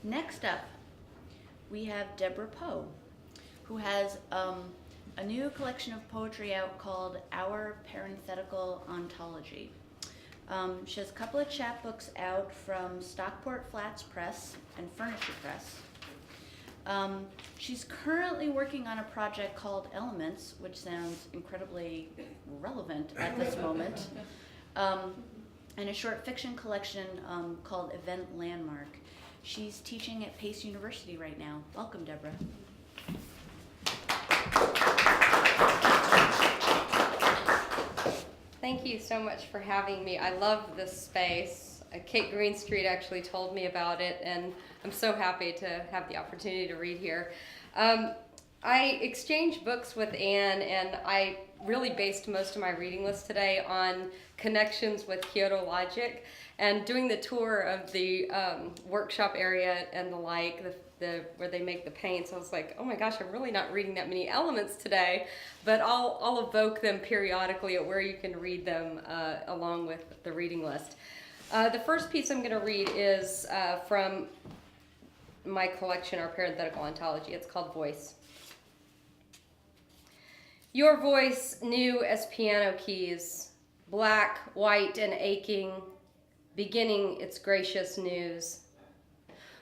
Next up, we have Deborah Poe, who has a new collection of poetry out called Our Parenthetical Ontology. She has a couple of chapbooks out from Stockport Flats Press and Furniture Press. She's currently working on a project called Elements, which sounds incredibly relevant at this moment, and a short fiction collection called Event Landmark. She's teaching at Pace University right now. Welcome, Deborah. Thank you so much for having me. I love this space. Kate Greenstreet actually told me about it, and I'm so happy to have the opportunity to read here. I exchanged books with Anne, and I really based most of my reading list today on connections with Kyoto Logic, and doing the tour of the workshop area and the like, where they make the paints. I was like, oh my gosh, I'm really not reading that many elements today, but I'll evoke them periodically at where you can read them along with the reading list. The first piece I'm going to read is from my collection, Our Parenthetical Ontology. It's called Voice. Your voice, new as piano keys, black, white, and aching, beginning its gracious news.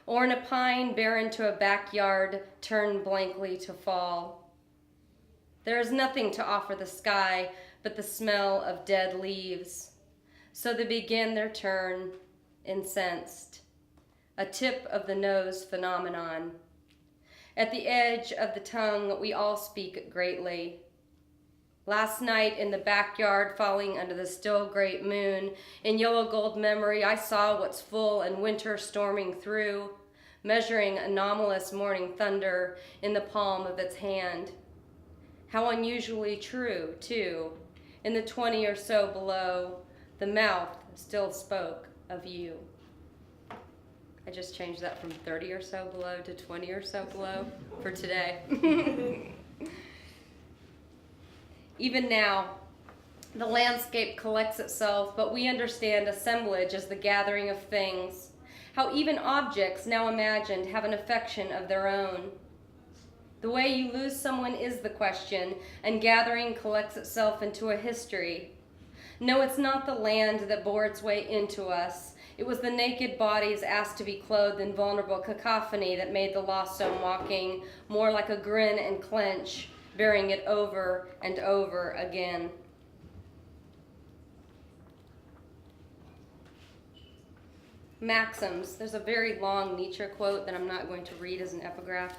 Or in a pine barren to a backyard, turned blankly to fall. There is nothing to offer the sky but the smell of dead leaves. So they begin their turn, incensed, a tip of the nose phenomenon. At the edge of the tongue, we all speak greatly. Last night in the backyard, falling under the still great moon, in yellow gold memory, I saw what's full and winter storming through, measuring anomalous morning thunder in the palm of its hand. How unusually true, too, in the 20 or so below, the mouth still spoke of you. I just changed that from 30 or so below to 20 or so below for today. Even now, the landscape collects itself, but we understand assemblage as the gathering of things. How even objects, now imagined, have an affection of their own. The way you lose someone is the question, and gathering collects itself into a history. No, it's not the land that bore its way into us. It was the naked bodies asked to be clothed in vulnerable cacophony that made the loss so mocking, more like a grin and clench, bearing it over and over again. Maxims. There's a very long Nietzsche quote that I'm not going to read as an epigraph.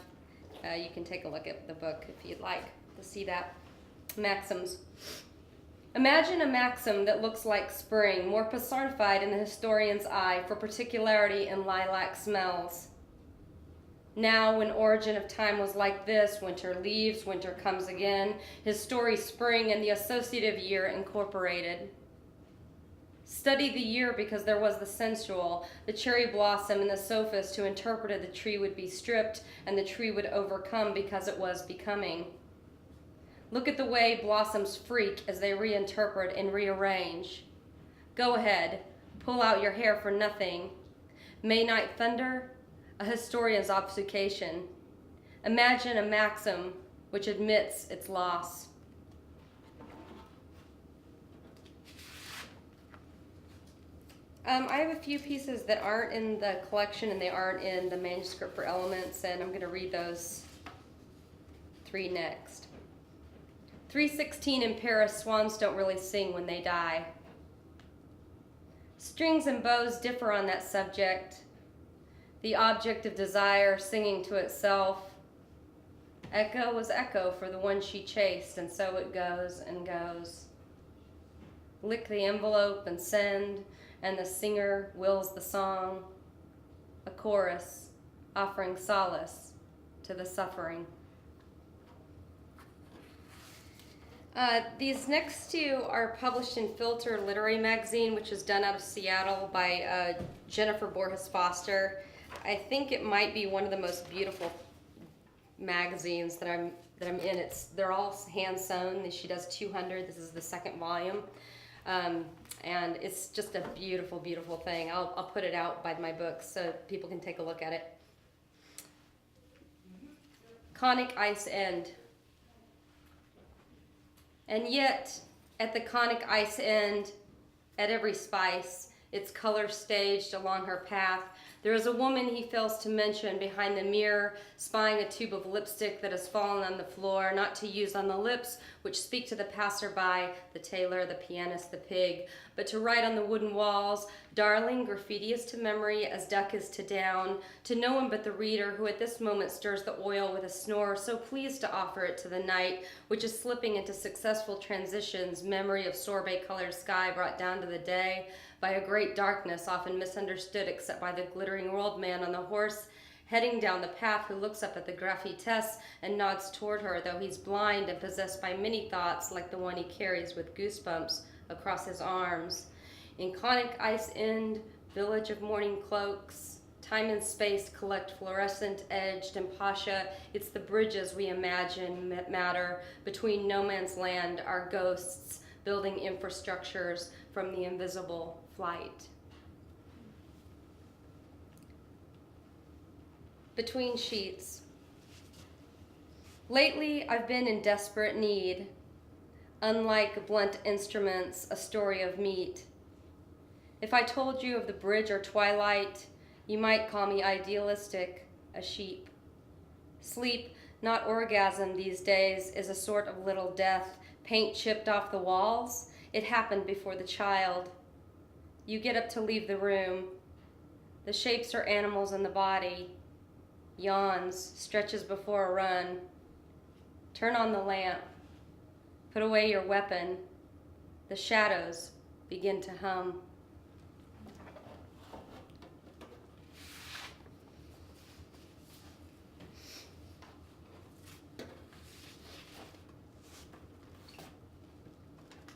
You can take a look at the book if you'd like to see that. Maxims. Imagine a maxim that looks like spring, more personified in the historian's eye for particularity in lilac smells. Now, when origin of time was like this, winter leaves, winter comes again, his story spring and the associative year incorporated. Study the year because there was the sensual, the cherry blossom, and the sophist who interpreted the tree would be stripped and the tree would overcome because it was becoming. Look at the way blossoms freak as they reinterpret and rearrange. Go ahead, pull out your hair for nothing. May night thunder, a historian's obfuscation. Imagine a maxim which admits its loss. I have a few pieces that aren't in the collection and they aren't in the manuscript for Elements, and I'm going to read those three next. 3:16 in Paris, swans don't really sing when they die. Strings and bows differ on that subject. The object of desire singing to itself. Echo was echo for the one she chased, and so it goes and goes. Lick the envelope and send, and the singer wills the song. A chorus offering solace to the suffering. These next two are published in Filter Literary Magazine, which is done out of Seattle by Jennifer Borges Foster. I think it might be one of the most beautiful magazines that I'm in. They're all hand sewn. She does 200. This is the second volume, and it's just a beautiful, beautiful thing. I'll put it out by my books so people can take a look at it. Conic ice end. And yet, at the conic ice end, at every spice, its color staged along her path, there is a woman he fails to mention behind the mirror, spying a tube of lipstick that has fallen on the floor, not to use on the lips, which speak to the passerby, the tailor, the pianist, the pig, but to write on the wooden walls, "Darling, graffiti is to memory as duck is to down," to no one but the reader, who at this moment stirs the oil with a snore, so pleased to offer it to the night, which is slipping into successful transitions, memory of sorbet-colored sky brought down to the day by a great darkness, often misunderstood except by the glittering world man on the horse, heading down the path, who looks up at the graffitesse and nods toward her, though he's blind and possessed by many thoughts like the one he carries with goosebumps across his arms. In conic ice end, village of morning cloaks, time and space collect fluorescent edged, and Pasha, it's the bridges we imagine matter between no man's land, our ghosts, building infrastructures from the invisible flight. Between sheets. Lately, I've been in desperate need. Unlike blunt instruments, a story of meat. If I told you of the bridge or twilight, you might call me idealistic, a sheep. Sleep, not orgasm these days, is a sort of little death, paint chipped off the walls. It happened before the child. You get up to leave the room. The shapes are animals in the body. Yawns, stretches before a run. Turn on the lamp. Put away your weapon. The shadows begin to hum.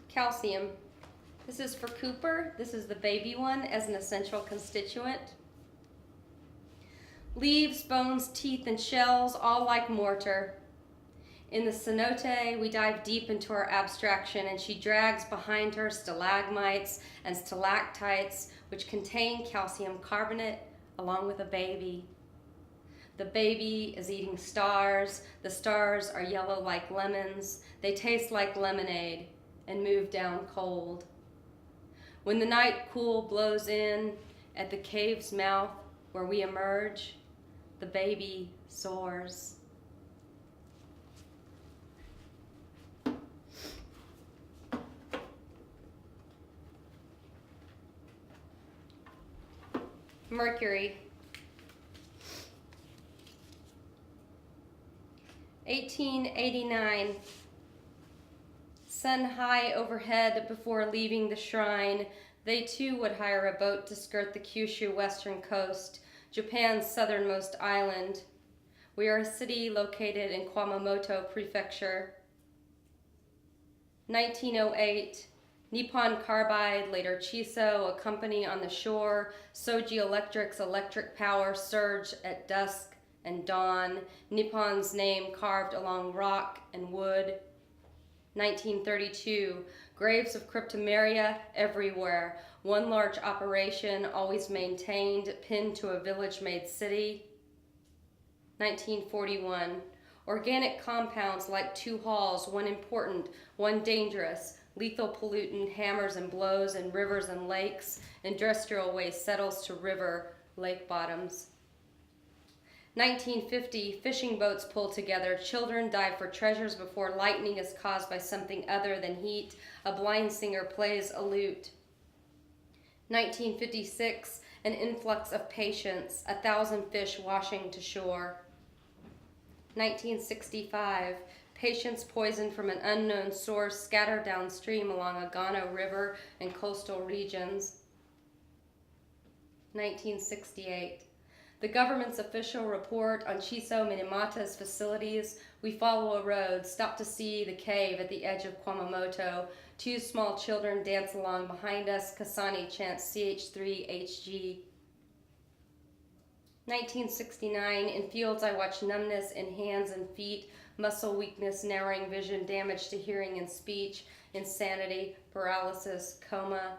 Calcium. This is for Cooper. This is the baby one as an essential constituent. Leaves, bones, teeth, and shells, all like mortar. In the cenote, we dive deep into our abstraction, and she drags behind her stalagmites and stalactites, which contain calcium carbonate, along with a baby. The baby is eating stars. The stars are yellow like lemons. They taste like lemonade and move down cold. When the night cool blows in at the cave's mouth where we emerge, the baby soars. Mercury. 1889. Sun high overhead before leaving the shrine, they too would hire a boat to skirt the Kyushu western coast, Japan's southernmost island. We are a city located in Kumamoto Prefecture. 1908. Nippon Carbide, later Chiso, a company on the shore. Soji Electric's electric power surged at dusk and dawn. Nippon's name carved along rock and wood. 1932. Graves of cryptomeria everywhere. One large operation, always maintained, pinned to a village-made city. 1941. Organic compounds like two halls, one important, one dangerous. Lethal pollutant hammers and blows in rivers and lakes. Industrial waste settles to river, lake bottoms. 1950, fishing boats pull together. Children dive for treasures before lightning is caused by something other than heat. A blind singer plays a lute. 1956, an influx of patients, 1,000 fish washing to shore. 1965, patients poisoned from an unknown source scatter downstream along Agano River and coastal regions. 1968. The government's official report on Chiso Minamata's facilities. We follow a road, stop to see the cave at the edge of Kumamoto. Two small children dance along behind us. Kasani chants CH3HG. 1969, in fields I watch numbness in hands and feet, muscle weakness, narrowing vision, damage to hearing and speech, insanity, paralysis, coma.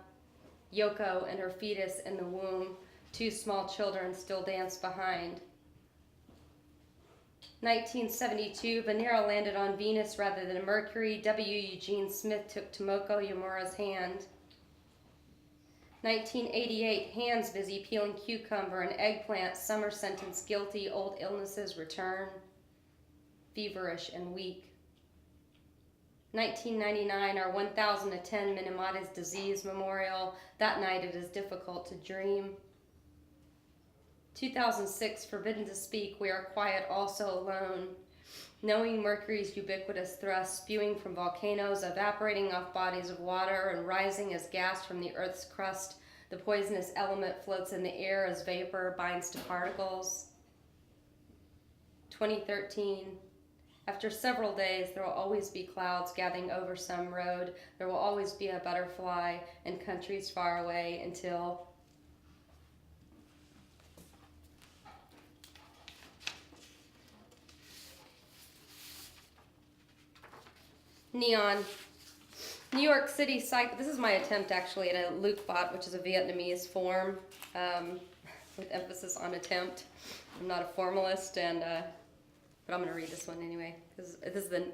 Yoko and her fetus in the womb. Two small children still dance behind. 1972, Venera landed on Venus rather than Mercury. W. Eugene Smith took Tomoko Yamura's hand. 1988, hands busy peeling cucumber and eggplant. Summer sentence guilty. Old illnesses return. Feverish and weak. 1999, our 1010 Minamata's disease memorial. That night it is difficult to dream. 2006, forbidden to speak, we are quiet also alone. Knowing Mercury's ubiquitous thrust, spewing from volcanoes, evaporating off bodies of water, and rising as gas from the Earth's crust, the poisonous element floats in the air as vapor binds to particles. 2013, after several days, there will always be clouds gathering over some road. There will always be a butterfly in countries far away until... Neon. New York City cycle. This is my attempt actually at a Luc Bot, which is a Vietnamese form, with emphasis on attempt. I'm not a formalist, but I'm going to read this one anyway, because this is the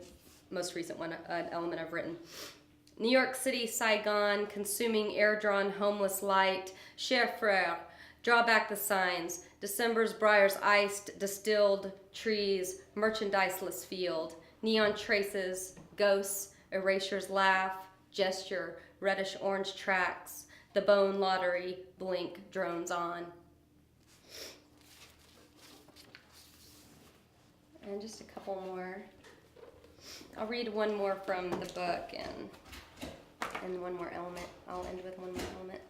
most recent one, an element I've written. New York City, Saigon, consuming air-drawn homeless light. Cher frère, draw back the signs. December's briars iced, distilled trees, merchandiseless field. Neon traces, ghosts, erasures laugh, gesture, reddish-orange tracks. The bone lottery, blink, drones on. And just a couple more. I'll read one more from the book and one more element. I'll end with one more element.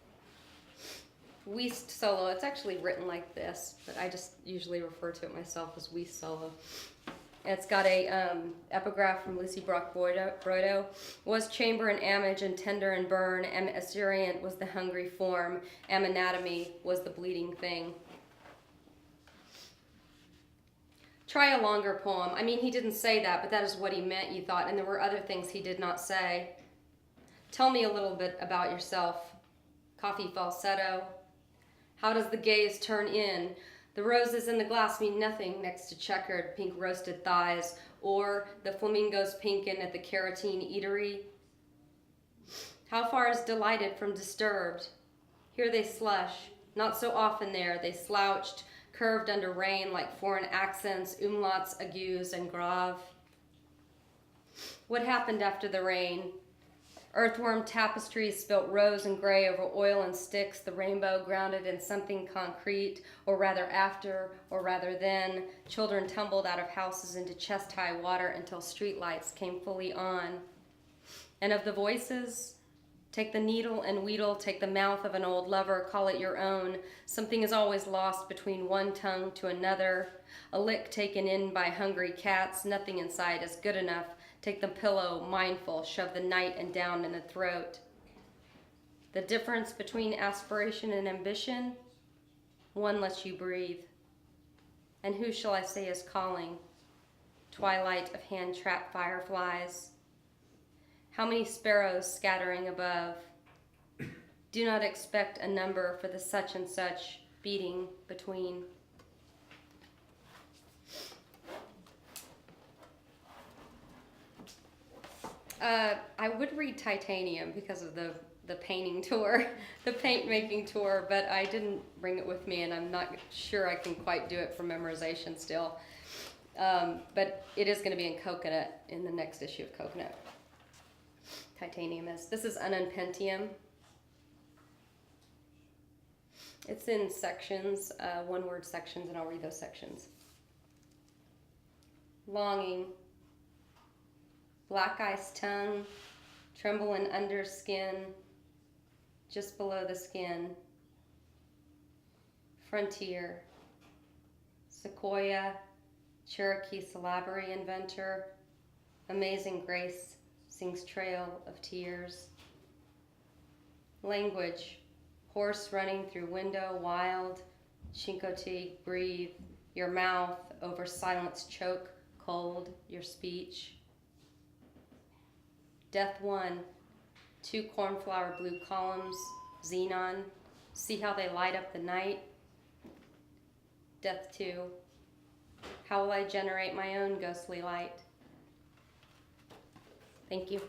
Weist solo. It's actually written like this, but I just usually refer to it myself as Weist solo. It's got a epigraph from Lucy Brock Broido. Was chamber and amage and tender and burn. Am essurient was the hungry form. Am anatomy was the bleeding thing. Try a longer poem. I mean, he didn't say that, but that is what he meant, you thought, and there were other things he did not say. Tell me a little bit about yourself. Coffee falsetto. How does the gaze turn in? The roses in the glass mean nothing next to checkered pink roasted thighs, or the flamingos pinkin at the Carotene Eatery. How far is delighted from disturbed? Here they slush, not so often there, they slouched, curved under rain like foreign accents, umlauts, aigus, and grave. What happened after the rain? Earthworm tapestries spilt rose and gray over oil and sticks, the rainbow grounded in something concrete, or rather after, or rather then. Children tumbled out of houses into chest-high water until streetlights came fully on. And of the voices, take the needle and wheedle, take the mouth of an old lover, call it your own. Something is always lost between one tongue to another. A lick taken in by hungry cats, nothing inside is good enough. Take the pillow, mindful, shove the night and down in the throat. The difference between aspiration and ambition, one lets you breathe. And who shall I say is calling? Twilight of hand-trapped fireflies. How many sparrows scattering above? Do not expect a number for the such and such beating between. I would read Titanium because of the painting tour, the paint making tour, but I didn't bring it with me, and I'm not sure I can quite do it for memorization still. But it is going to be in Coconut, in the next issue of Coconut. Titanium is. This is Ununpentium. It's in sections, one-word sections, and I'll read those sections. Longing. Black ice tongue, tremble in under skin, just below the skin. Frontier. Sequoia, Cherokee syllabary inventor. Amazing grace, sings trail of tears. Language. Horse running through window, wild. Chincoteague, breathe. Your mouth over silence, choke, cold, your speech. Death 1, 2 cornflower blue columns, xenon, see how they light up the night. Death 2, How will I generate my own ghostly light? Thank you.